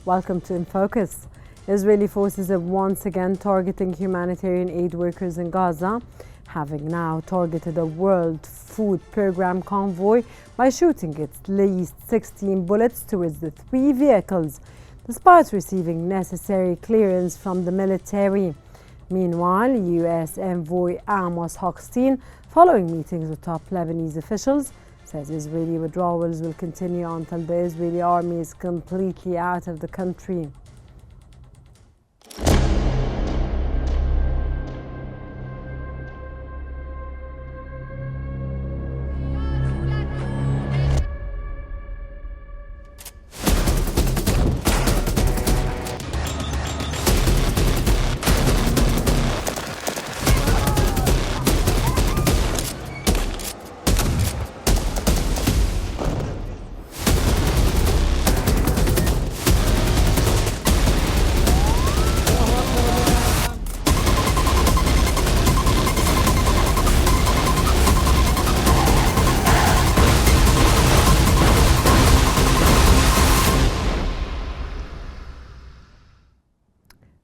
Welcome to In Focus. Israeli forces are once again targeting humanitarian aid workers in Gaza, having now targeted a World Food Programme convoy by shooting at least 16 bullets towards the 3 vehicles, despite receiving necessary clearance from the military. Meanwhile, U.S. envoy Amos Hochstein, following meetings with top Lebanese officials, says Israeli withdrawals will continue until the Israeli army is completely out of the country.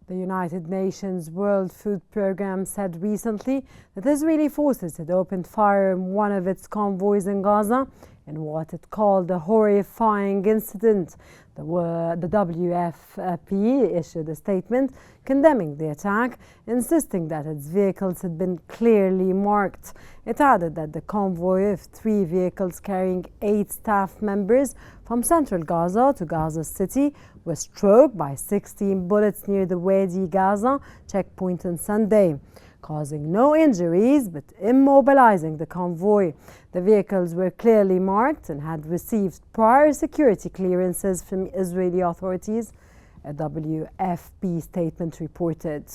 The United Nations World Food Programme said recently that Israeli forces had opened fire on one of its convoys in Gaza in what it called a horrifying incident. The WFP issued a statement condemning the attack, insisting that its vehicles had been clearly marked. It added that the convoy of 3 vehicles carrying 8 staff members from central Gaza to Gaza City was struck by 16 bullets near the Wadi Gaza checkpoint on Sunday, causing no injuries but immobilizing the convoy. The vehicles were clearly marked and had received prior security clearances from Israeli authorities, a WFP statement reported.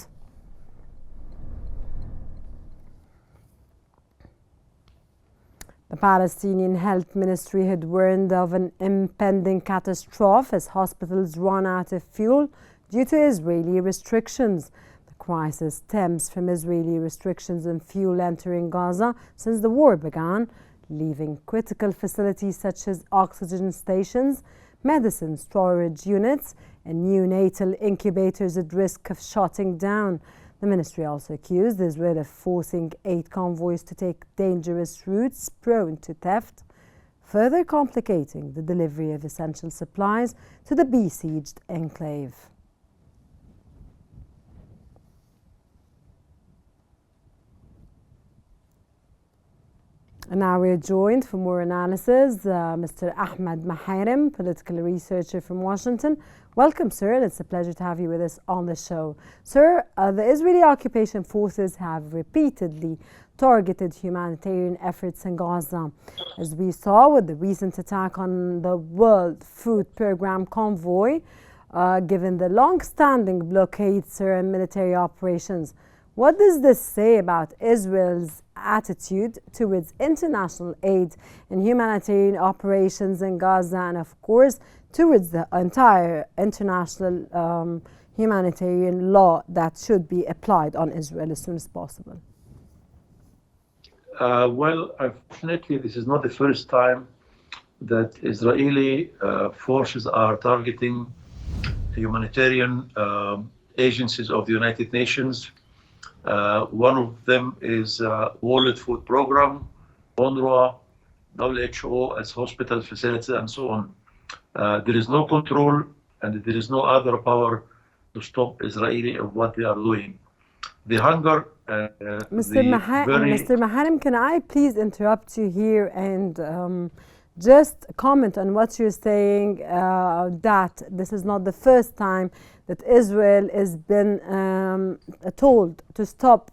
The Palestinian Health Ministry had warned of an impending catastrophe as hospitals run out of fuel due to Israeli restrictions. The crisis stems from Israeli restrictions on fuel entering Gaza since the war began, leaving critical facilities such as oxygen stations, medicine storage units, and neonatal incubators at risk of shutting down. The ministry also accused Israel of forcing 8 convoys to take dangerous routes prone to theft, further complicating the delivery of essential supplies to the besieged enclave. And now we're joined for more analysis, Mr. Ahmed Maharem, political researcher from Washington. Welcome, sir, and it's a pleasure to have you with us on the show. Sir, the Israeli occupation forces have repeatedly targeted humanitarian efforts in Gaza, as we saw with the recent attack on the World Food Programme convoy, given the long-standing blockade, sir, and military operations. What does this say about Israel's attitude towards international aid and humanitarian operations in Gaza, and of course towards the entire international humanitarian law that should be applied on Israel as soon as possible? Well, unfortunately, this is not the first time that Israeli forces are targeting humanitarian agencies of the United Nations. One of them is World Food Programme, UNRWA, WHO as hospital facilities, and so on. There is no control and there is no other power to stop Israeli of what they are doing. The hunger, Mr. Maharem, can I please interrupt you here and just comment on what you're saying, that this is not the first time that Israel has been told to stop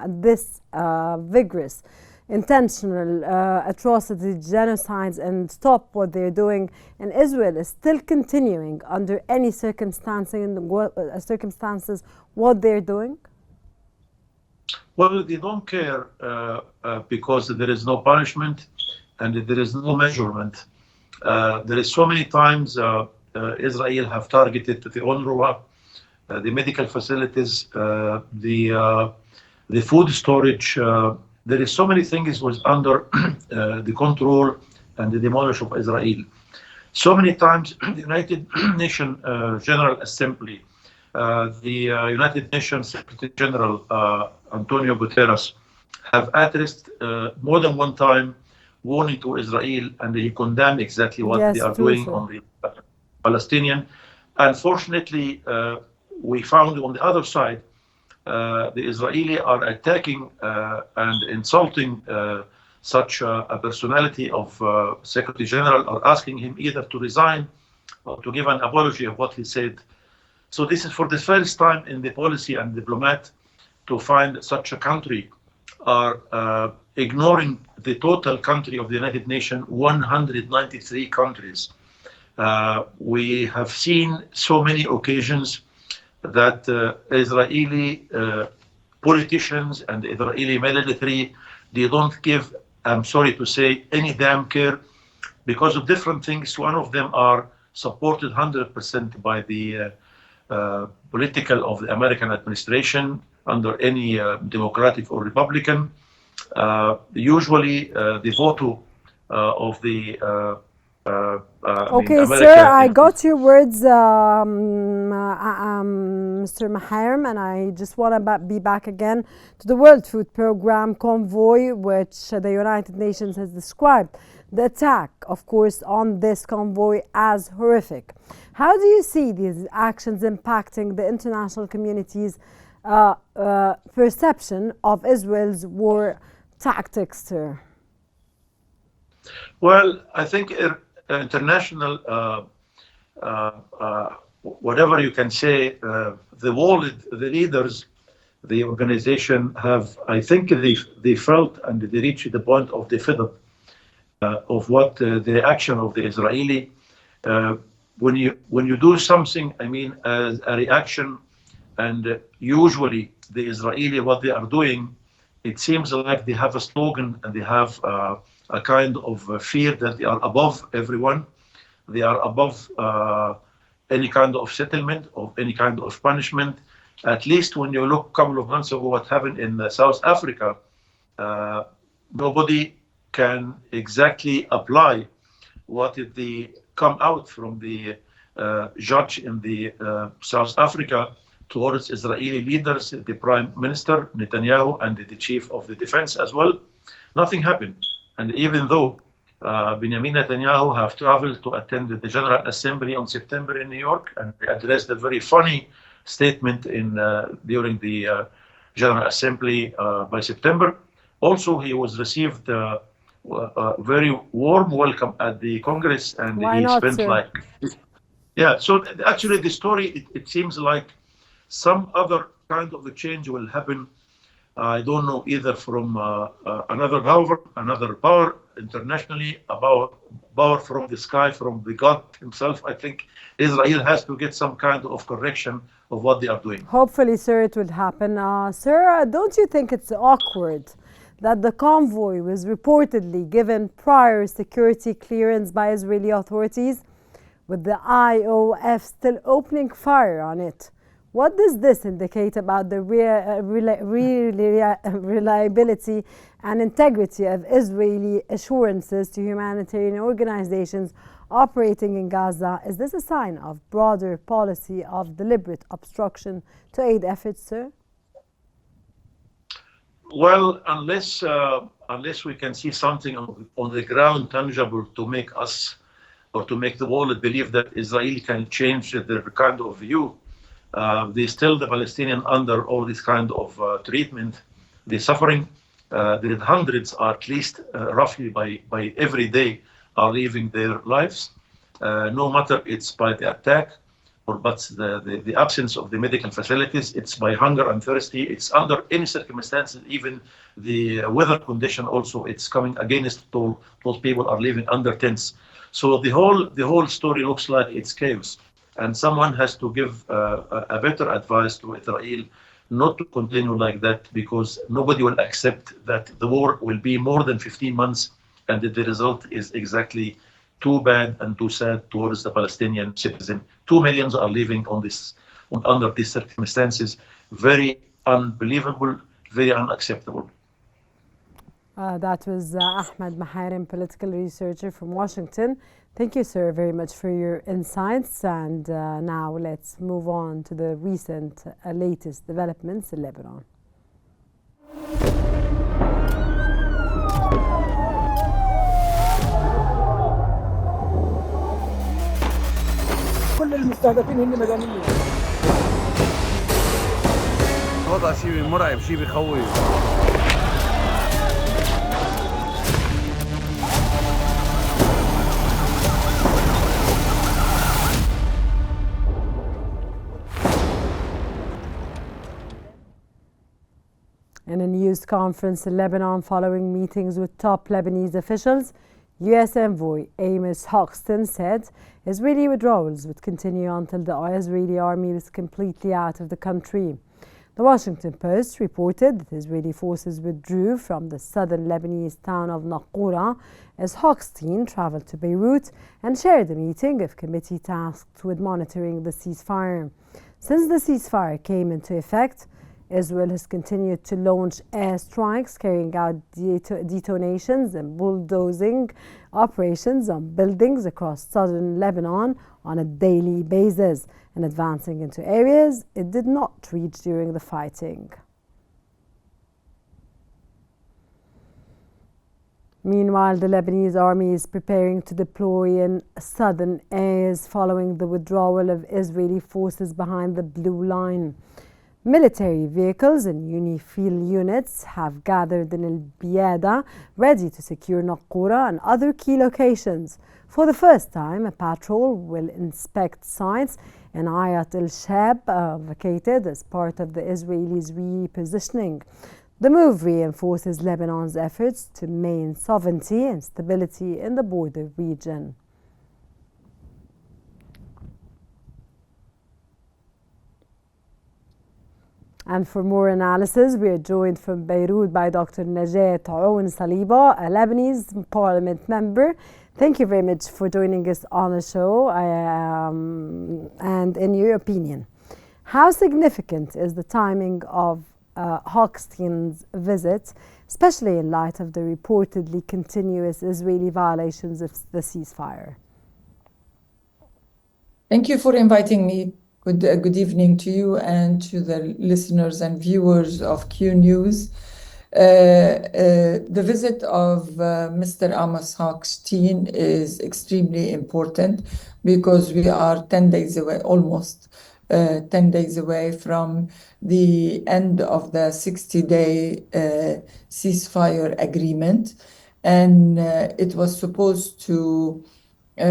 this vigorous, intentional atrocity, genocides, and stop what they're doing, and Israel is still continuing under any circumstances what they're doing? Well, they don't care because there is no punishment and there is no measurement. There is so many times Israel have targeted the UNRWA, the medical facilities, the food storage. There is so many things was under the control and the demolition of Israel. So many times, the United Nations General Assembly, the United Nations Secretary General Antonio Guterres have addressed more than one time warning to Israel, and he condemned exactly what they Yes, are true, doing sir. on the Palestinian. Unfortunately, we found on the other side the Israeli are attacking and insulting such a personality of Secretary General, or asking him either to resign or to give an apology of what he said. So this is for the first time in the policy and diplomat to find such a country are ignoring the total country of the United Nations, 193 countries. We have seen so many occasions that Israeli politicians and the Israeli military, they don't give, I'm sorry to say, any damn care because of different things. One of them are supported 100% by the political of the American administration under any Democratic or Republican. Usually the vote of the Okay, sir, America I is. got your words, Mr. Maharem, and I just want to be back again to the World Food Programme convoy, which the United Nations has described the attack, of course, on this convoy as horrific. How do you see these actions impacting the international community's perception of Israel's war tactics, sir? Well, I think international, whatever you can say, the world, the leaders, the organization have, I think they felt and they reached the point of the fed up of what the action of the Israeli. When you do something, I mean, as a reaction, and usually the Israeli, what they are doing, it seems like they have a slogan and they have a kind of fear that they are above everyone. They are above any kind of settlement, of any kind of punishment. At least when you look a couple of months ago, what happened in South Africa, nobody can exactly apply what did they come out from the judge in the South Africa towards Israeli leaders, the Prime Minister Netanyahu and the Chief of the Defense as well. Nothing happened. And even though Benjamin Netanyahu have traveled to attend the General Assembly on September in New York and addressed a very funny statement during the General Assembly by September, also he was received a very warm welcome at the Congress, and Why he not, spent sir? like, yeah. So actually the story, it seems like some other kind of a change will happen. I don't know, either from another government, another power internationally, about power from the sky, from the God himself. I think Israel has to get some kind of correction of what they are doing. Hopefully, sir, it will happen. Sir, don't you think it's awkward that the convoy was reportedly given prior security clearance by Israeli authorities, with the IOF still opening fire on it? What does this indicate about the reliability and integrity of Israeli assurances to humanitarian organizations operating in Gaza? Is this a sign of broader policy of deliberate obstruction to aid efforts, sir? Well, unless we can see something on the ground tangible to make us, or to make the world believe that Israel can change their kind of view, they still, the Palestinian, under all this kind of treatment, the suffering. There are hundreds, at least roughly by every day, are leaving their lives. No matter it's by the attack or but the absence of the medical facilities, it's by hunger and thirsty. It's under any circumstances, even the weather condition also, it's coming against those people are living under tents. So the whole story looks like it's chaos. And someone has to give a better advice to Israel not to continue like that, because nobody will accept that the war will be more than 15 months and that the result is exactly too bad and too sad towards the Palestinian citizen. 2 million are living under these circumstances. Very unbelievable, very unacceptable. That was Ahmed Maharim, political researcher from Washington. Thank you, sir, very much for your insights. And now let's move on to the recent latest developments in Lebanon. كل المستهدفين هن مدنيين. الوضع شيء مرعب، شيء بخوف. In a news conference in Lebanon following meetings with top Lebanese officials, U.S. envoy Amos Hoxton said Israeli withdrawals would continue until the Israeli army was completely out of the country. The Washington Post reported that Israeli forces withdrew from the southern Lebanese town of Naqoura as Hoxton traveled to Beirut and chaired a meeting of committee tasked with monitoring the ceasefire. Since the ceasefire came into effect, Israel has continued to launch airstrikes, carrying out detonations and bulldozing operations on buildings across southern Lebanon on a daily basis and advancing into areas it did not reach during the fighting. Meanwhile, the Lebanese army is preparing to deploy in southern areas following the withdrawal of Israeli forces behind the Blue Line. Military vehicles and UNIFIL units have gathered in El Biada, ready to secure Naqoura and other key locations. For the first time, a patrol will inspect sites in Ayat el-Shab, vacated as part of the Israelis' repositioning. The move reinforces Lebanon's efforts to maintain sovereignty and stability in the border region. And for more analysis, we are joined from Beirut by Dr. Najat Aoun Saliba, a Lebanese parliament member. Thank you very much for joining us on the show. And in your opinion, how significant is the timing of Hoxton's visit, especially in light of the reportedly continuous Israeli violations of the ceasefire? Thank you for inviting me. Good evening to you and to the listeners and viewers of Qnews. The visit of Mr. Amos Hoxton is extremely important because we are 10 days away, almost 10 days away from the end of the 60-day ceasefire agreement. And it was supposed to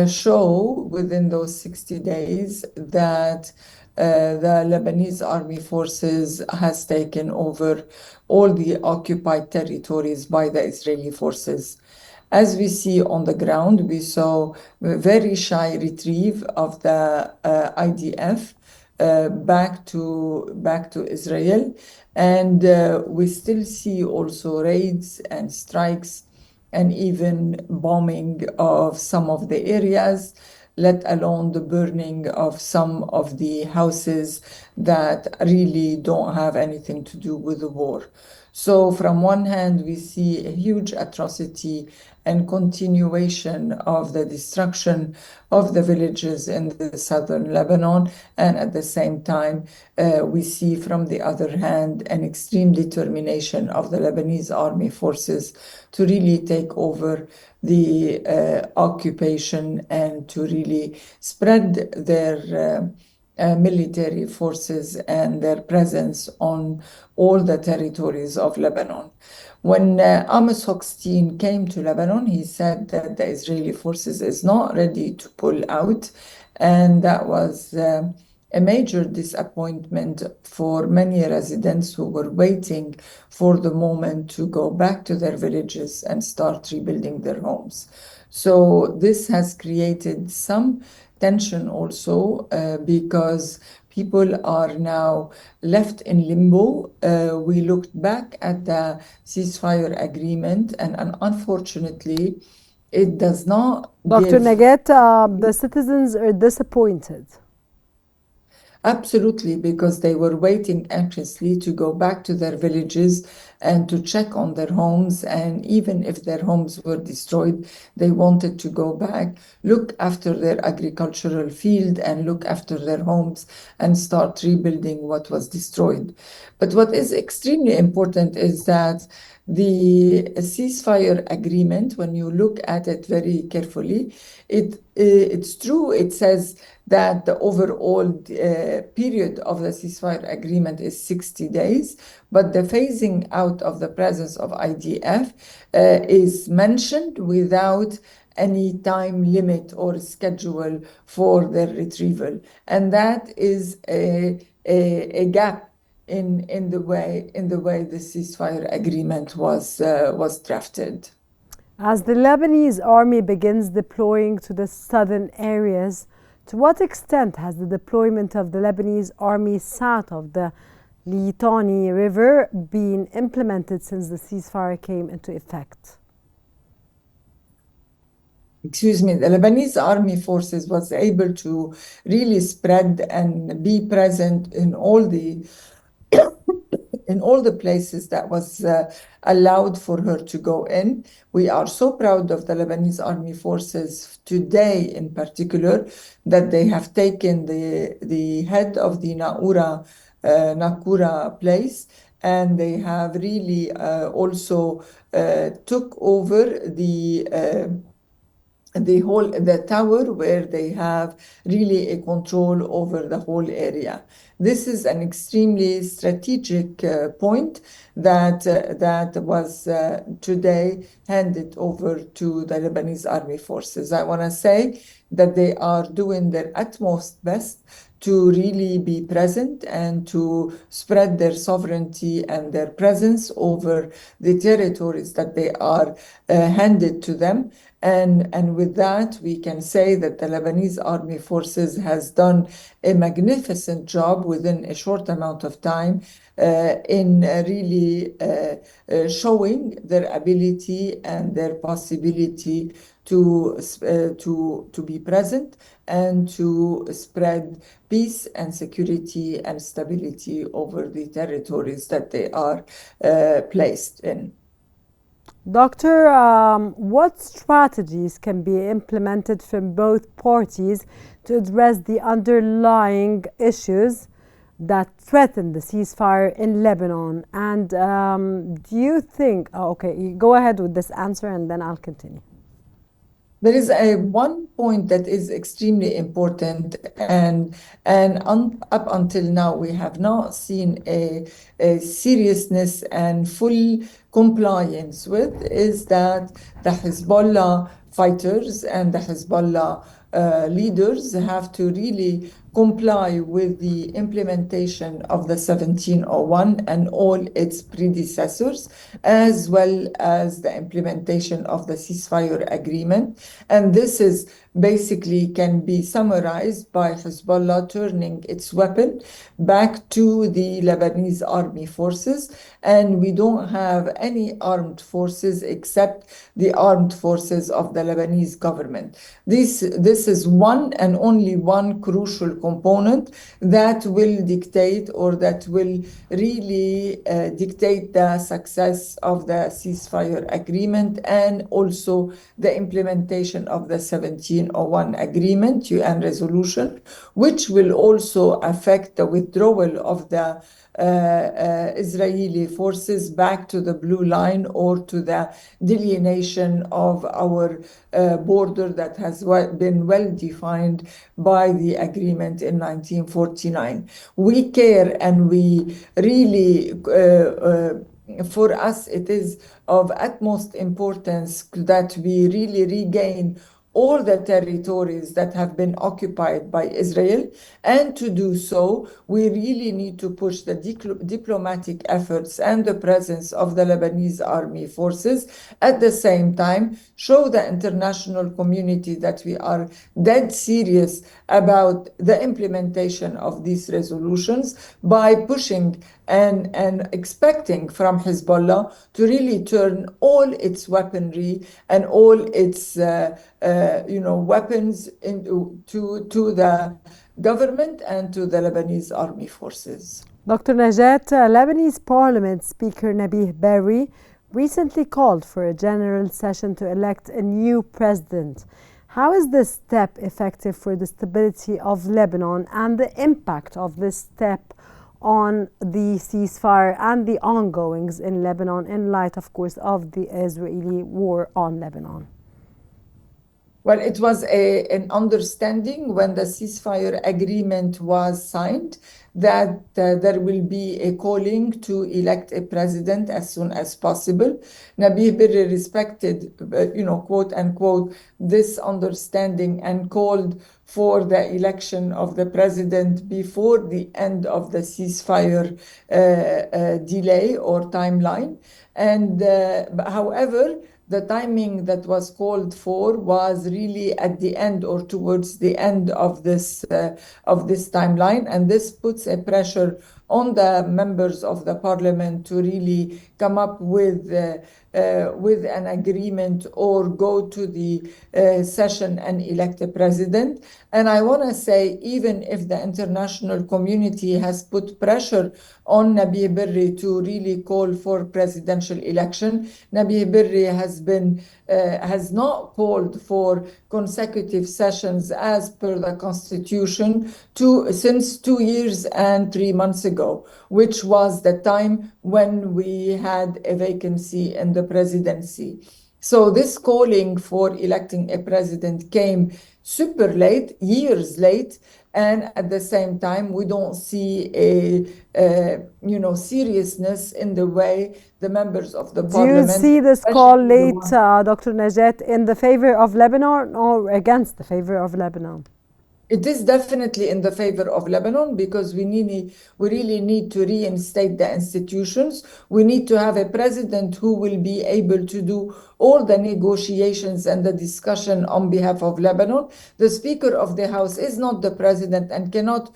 show within those 60 days that the Lebanese army forces has taken over all the occupied territories by the Israeli forces. As we see on the ground, we saw a very shy retrieve of the IDF back to Israel, and we still see also raids and strikes and even bombing of some of the areas, let alone the burning of some of the houses that really don't have anything to do with the war. So from one hand, we see a huge atrocity and continuation of the destruction of the villages in the southern Lebanon. And at the same time, we see from the other hand, an extreme determination of the Lebanese army forces to really take over the occupation and to really spread their military forces and their presence on all the territories of Lebanon. When Amos Hoxton came to Lebanon, he said that the Israeli forces is not ready to pull out, and that was a major disappointment for many residents who were waiting for the moment to go back to their villages and start rebuilding their homes. So this has created some tension also because people are now left in limbo. We looked back at the ceasefire agreement, and unfortunately, it does not Dr. Najat, the citizens are disappointed. Absolutely, because they were waiting anxiously to go back to their villages and to check on their homes. And even if their homes were destroyed, they wanted to go back, look after their agricultural field and look after their homes and start rebuilding what was destroyed. But what is extremely important is that the ceasefire agreement, when you look at it very carefully, it's true. It says that the overall period of the ceasefire agreement is 60 days, but the phasing out of the presence of IDF is mentioned without any time limit or schedule for their retrieval. And that is a gap in the way the ceasefire agreement was drafted. As the Lebanese army begins deploying to the southern areas, to what extent has the deployment of the Lebanese army south of the Litani River been implemented since the ceasefire came into effect? Excuse me, the Lebanese army forces was able to really spread and be present in all the places that was allowed for her to go in. We are so proud of the Lebanese army forces today in particular that they have taken the head of the Nakura place, and they have really also took over the tower, where they have really a control over the whole area. This is an extremely strategic point that was today handed over to the Lebanese army forces. I want to say that they are doing their utmost best to really be present and to spread their sovereignty and their presence over the territories that they are handed to them. And with that, we can say that the Lebanese army forces has done a magnificent job within a short amount of time in really showing their ability and their possibility to be present and to spread peace and security and stability over the territories that they are placed in. Doctor, what strategies can be implemented from both parties to address the underlying issues that threaten the ceasefire in Lebanon? And do you think, okay, go ahead with this answer and then I'll continue. There is one point that is extremely important, and up until now we have not seen a seriousness and full compliance with, is that the Hezbollah fighters and the Hezbollah leaders have to really comply with the implementation of the 1701 and all its predecessors, as well as the implementation of the ceasefire agreement. And this is basically can be summarized by Hezbollah turning its weapon back to the Lebanese army forces. And we don't have any armed forces except the armed forces of the Lebanese government. This is one and only one crucial component that will dictate, or that will really dictate the success of the ceasefire agreement, and also the implementation of the 1701 agreement, UN resolution, which will also affect the withdrawal of the Israeli forces back to the blue line, or to the delineation of our border that has been well defined by the agreement in 1949. We care, and we really for us it is of utmost importance that we really regain all the territories that have been occupied by Israel. And to do so, we really need to push the diplomatic efforts and the presence of the Lebanese army forces. At the same time, show the international community that we are dead serious about the implementation of these resolutions by pushing and expecting from Hezbollah to really turn all its weaponry and all its weapons to the government and to the Lebanese army forces. Dr. Najat, Lebanese Parliament Speaker Nabih Berri recently called for a general session to elect a new president. How is this step effective for the stability of Lebanon and the impact of this step on the ceasefire and the ongoings in Lebanon in light, of course, of the Israeli war on Lebanon? Well, it was an understanding when the ceasefire agreement was signed that there will be a calling to elect a president as soon as possible. Nabih Berri respected, quote unquote, this understanding and called for the election of the president before the end of the ceasefire delay or timeline. And however, the timing that was called for was really at the end or towards the end of this timeline, and this puts a pressure on the members of the parliament to really come up with an agreement or go to the session and elect a president. And I want to say, even if the international community has put pressure on Nabih Berri to really call for presidential election, Nabih Berri has not called for consecutive sessions as per the constitution since 2 years and 3 months ago, which was the time when we had a vacancy in the presidency. So this calling for electing a president came super late, years late, and at the same time, we don't see a seriousness in the way the members of the parliament. Do you see this call late, Dr. Najat, in the favor of Lebanon or against the favor of Lebanon? It is definitely in the favor of Lebanon because we really need to reinstate the institutions. We need to have a president who will be able to do all the negotiations and the discussion on behalf of Lebanon. The Speaker of the House is not the president and cannot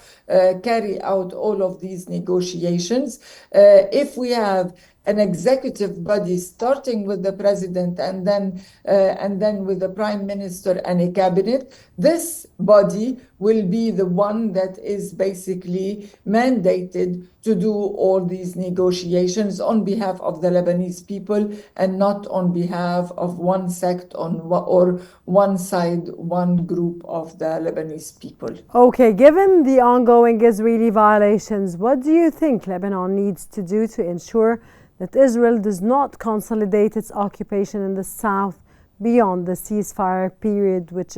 carry out all of these negotiations. If we have an executive body starting with the president and then with the prime minister and a cabinet, this body will be the one that is basically mandated to do all these negotiations on behalf of the Lebanese people and not on behalf of one sect or one side, one group of the Lebanese people. Okay, given the ongoing Israeli violations, what do you think Lebanon needs to do to ensure that Israel does not consolidate its occupation in the south beyond the ceasefire period, which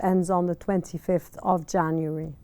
ends on the 25th of January?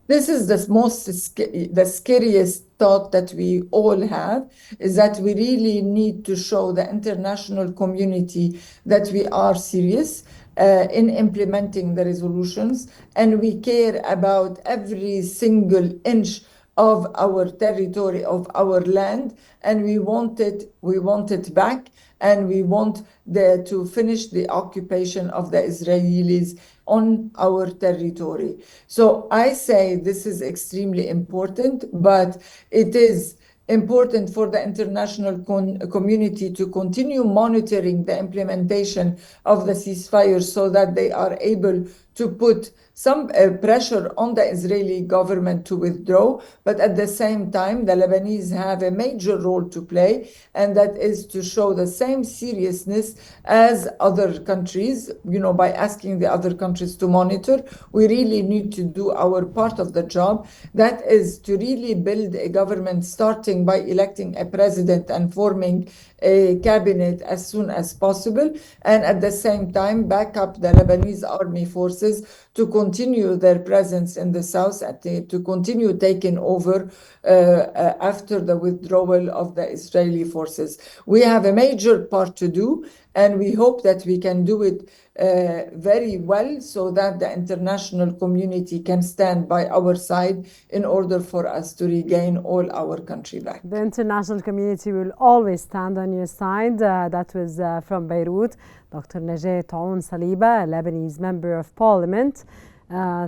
This is the scariest thought that we all have, is that we really need to show the international community that we are serious in implementing the resolutions, and we care about every single inch of our territory, of our land, and we want it back, and we want to finish the occupation of the Israelis on our territory. So I say this is extremely important, but it is important for the international community to continue monitoring the implementation of the ceasefire so that they are able to put some pressure on the Israeli government to withdraw. But at the same time, the Lebanese have a major role to play, and that is to show the same seriousness as other countries, by asking the other countries to monitor. We really need to do our part of the job. That is to really build a government, starting by electing a president and forming a cabinet as soon as possible, and at the same time back up the Lebanese army forces to continue their presence in the south, to continue taking over after the withdrawal of the Israeli forces. We have a major part to do, and we hope that we can do it very well so that the international community can stand by our side in order for us to regain all our country back. The international community will always stand on your side. That was from Beirut, Dr. Najat Saliba, a Lebanese member of parliament.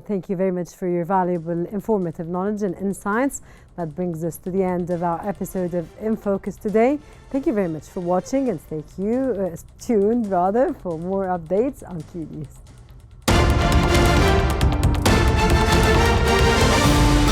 Thank you very much for your valuable, informative knowledge and insights. That brings us to the end of our episode of In Focus today. Thank you very much for watching, and stay tuned for more updates on Qnews.